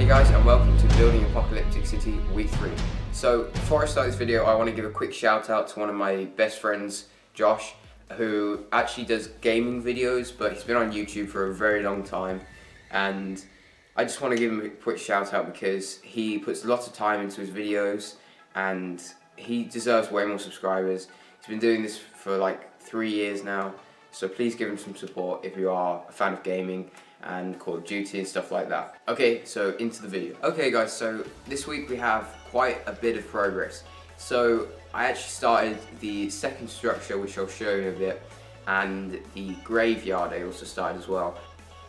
Hey guys, and welcome to Building Apocalyptic City Week 3. So before I start this video, I want to give a quick shout out to one of my best friends, Josh, who actually does gaming videos, but he's been on YouTube for a very long time, and I just want to give him a quick shout out because he puts lots of time into his videos and he deserves way more subscribers. He's been doing this for like 3 years now, so please give him some support if you are a fan of gaming and Call of Duty and stuff like that. Okay, so into the video. Okay guys, so this week we have quite a bit of progress. So I actually started the second structure, which I'll show you in a bit, and the graveyard I also started as well.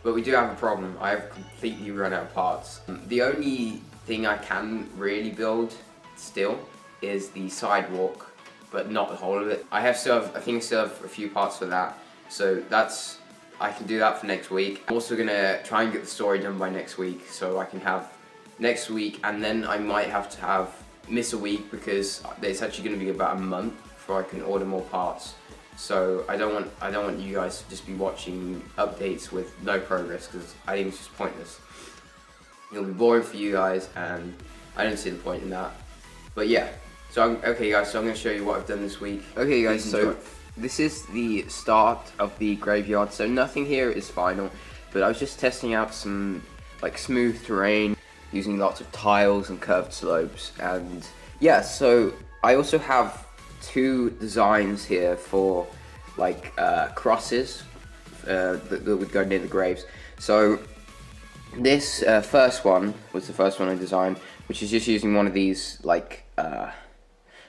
But we do have a problem. I have completely run out of parts. The only thing I can really build still is the sidewalk, but not the whole of it. I think I still have a few parts for that, so I can do that for next week. I'm also gonna try and get the story done by next week, so I can have next week, and then I might have to miss a week because it's actually gonna be about a month before I can order more parts. So I don't want you guys to just be watching updates with no progress, because I think it's just pointless. It'll be boring for you guys, and I don't see the point in that. But yeah, okay guys, so I'm gonna show you what I've done this week. Okay guys, so this is the start of the graveyard, so nothing here is final, but I was just testing out some like smooth terrain using lots of tiles and curved slopes, and yeah, so I also have two designs here for like crosses that would go near the graves. So this first one was the first one I designed, which is just using one of these like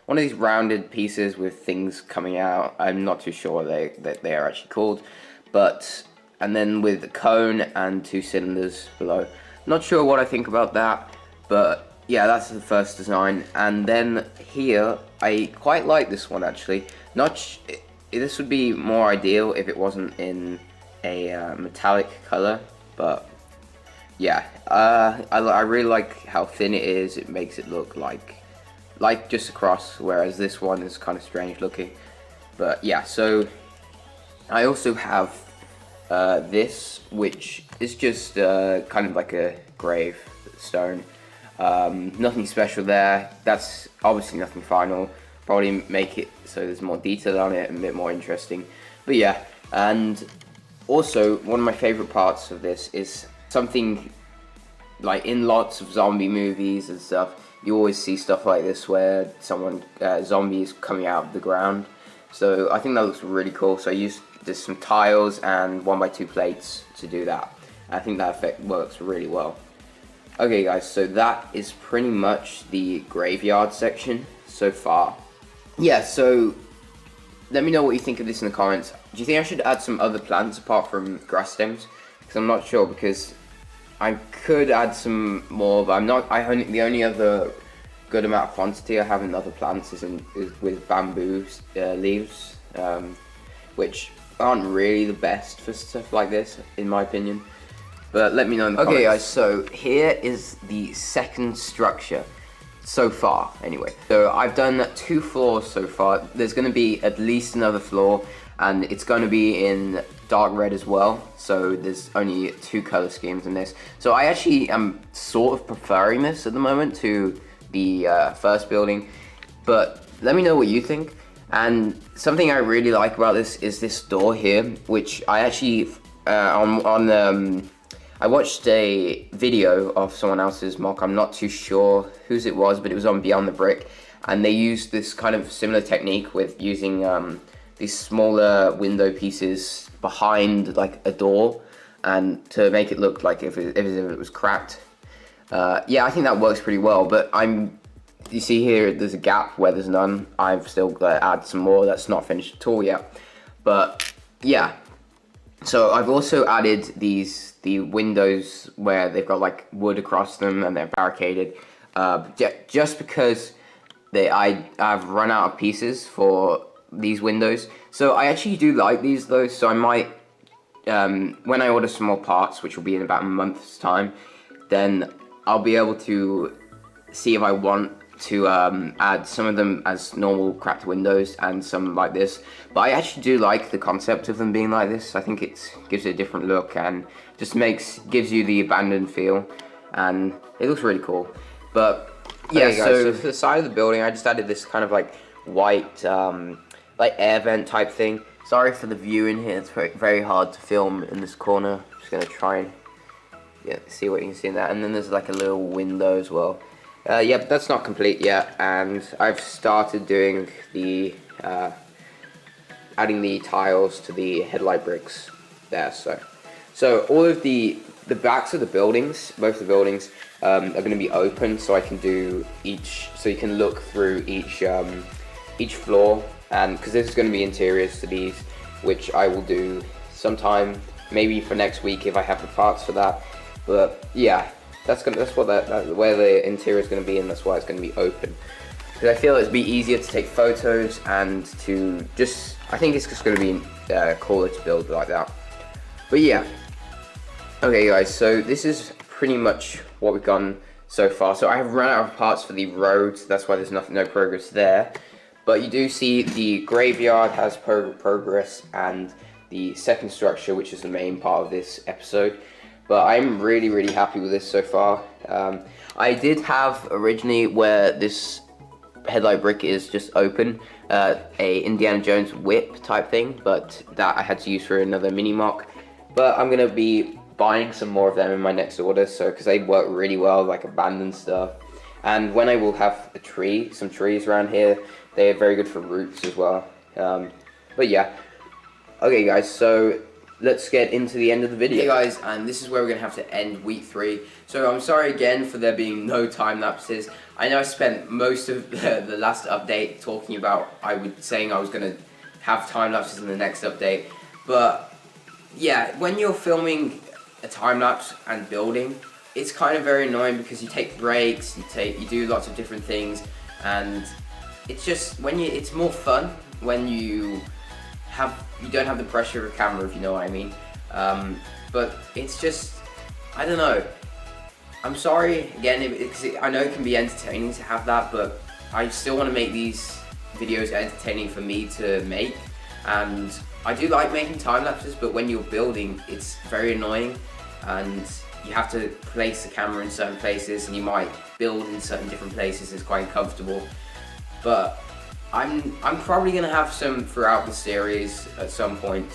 one of these rounded pieces with things coming out. I'm not too sure what they are actually called, and then with a cone and two cylinders below. Not sure what I think about that, but yeah, that's the first design. And then here, I quite like this one actually. This would be more ideal if it wasn't in a metallic color, but yeah, I really like how thin it is. It makes it look like just a cross, whereas this one is kind of strange looking. But yeah, so I also have this, which is just kind of like a grave stone. Nothing special there. That's obviously nothing final. Probably make it so there's more detail on it and a bit more interesting. But yeah, and also one of my favorite parts of this is something like in lots of zombie movies and stuff. You always see stuff like this where zombie is coming out of the ground. So I think that looks really cool. So I used just some tiles and 1x2 plates to do that. I think that effect works really well. Okay guys, so that is pretty much the graveyard section so far. Yeah, so let me know what you think of this in the comments. Do you think I should add some other plants apart from grass stems? Because I'm not sure, because I could add some more, but the only other good amount of quantity I have in other plants is with bamboo leaves, which aren't really the best for stuff like this, in my opinion. But let me know in the comments. Okay guys, so here is the second structure, so far anyway. So I've done 2 floors so far. There's going to be at least another floor, and it's going to be in dark red as well, so there's only 2 color schemes in this. So I actually am sort of preferring this at the moment to the first building, but let me know what you think. And something I really like about this is this door here, which I actually I watched a video of someone else's mock. I'm not too sure whose it was, but it was on Beyond the Brick, and they used this kind of similar technique with using these smaller window pieces behind like a door, and to make it look like if it was cracked. Yeah, I think that works pretty well, but you see here there's a gap where there's none. I've still got to add some more. That's not finished at all yet, but yeah. So I've also added the windows where they've got like wood across them and they're barricaded, just because I've run out of pieces for these windows. So I actually do like these though, so I might, when I order some more parts, which will be in about a month's time, then I'll be able to see if I want to add some of them as normal cracked windows and some like this. But I actually do like the concept of them being like this. I think it gives it a different look and just gives you the abandoned feel. and it looks really cool. But yeah, okay, guys, so for the side of the building, I just added this kind of like white like air vent type thing. Sorry for the view in here, it's very hard to film in this corner. I'm just gonna try and see what you can see in that. And then there's like a little window as well. Yeah, but that's not complete yet, and I've started doing the adding the tiles to the headlight bricks there. So all of the backs of the buildings, both the buildings, are going to be open, so I can do so you can look through each floor, and because this is going to be interiors to these, which I will do sometime, maybe for next week if I have the parts for that. But yeah, that's where the interior is going to be, and that's why it's going to be open. Because I feel it'd be easier to take photos and to I think it's just going to be cooler to build like that. But yeah, okay guys, so this is pretty much what we've done so far. So I have run out of parts for the roads, that's why there's no progress there. But you do see the graveyard has progress, and the second structure, which is the main part of this episode. But I'm really happy with this so far. I did have originally where this headlight brick is just open, a Indiana Jones whip type thing, but that I had to use for another mini mock. But I'm gonna be buying some more of them in my next order, so because they work really well, like abandoned stuff. And when I will have some trees around here, they are very good for roots as well. But yeah, okay guys, so let's get into the end of the video. Okay guys, and this is where we're going to have to end week 3. So I'm sorry again for there being no time lapses. I know I spent most of the last update talking about, saying I was going to have time lapses in the next update. But yeah, when you're filming a time lapse and building, it's kind of very annoying because you take breaks, you do lots of different things, and it's just it's more fun when you don't have the pressure of a camera, if you know what I mean. But it's just, I don't know. I'm sorry again, I know it can be entertaining to have that, but I still want to make these videos entertaining for me to make. And I do like making time lapses, but when you're building, it's very annoying, and you have to place the camera in certain places, and you might build in certain different places. It's quite uncomfortable. But I'm probably gonna have some throughout the series at some point,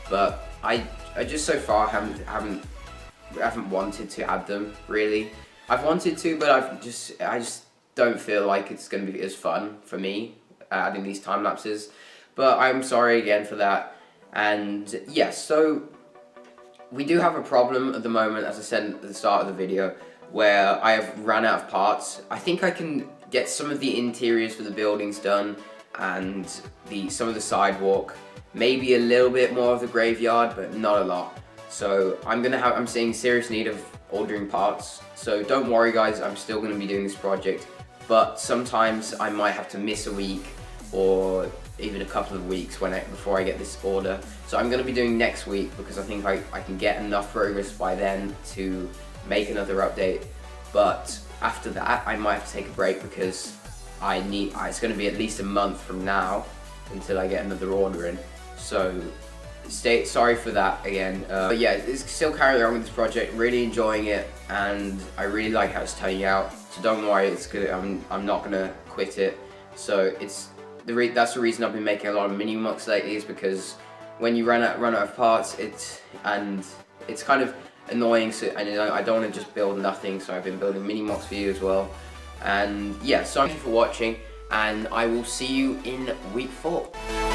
but I just so far haven't wanted to add them really. I've wanted to, but I just don't feel like it's gonna be as fun for me adding these time lapses. But I'm sorry again for that. And yes, so we do have a problem at the moment, as I said at the start of the video, where I have run out of parts. I think I can get some of the interiors for the buildings done, and some of the sidewalk, maybe a little bit more of the graveyard, but not a lot. So I'm seeing serious need of ordering parts. So don't worry guys, I'm still gonna be doing this project, but sometimes I might have to miss a week or even a couple of weeks before I get this order. So I'm gonna be doing next week because I think I can get enough progress by then to make another update. But after that, I might have to take a break because it's going to be at least a month from now until I get another order in. So sorry for that again. But yeah, it's still carrying on with this project, really enjoying it, and I really like how it's turning out. So don't worry, it's good. I'm not going to quit it. So that's the reason I've been making a lot of mini mocks lately, is because when you run out of parts, it's kind of annoying, so I don't want to just build nothing, so I've been building mini mocks for you as well. And yeah, so thank you for watching, and I will see you in week 4.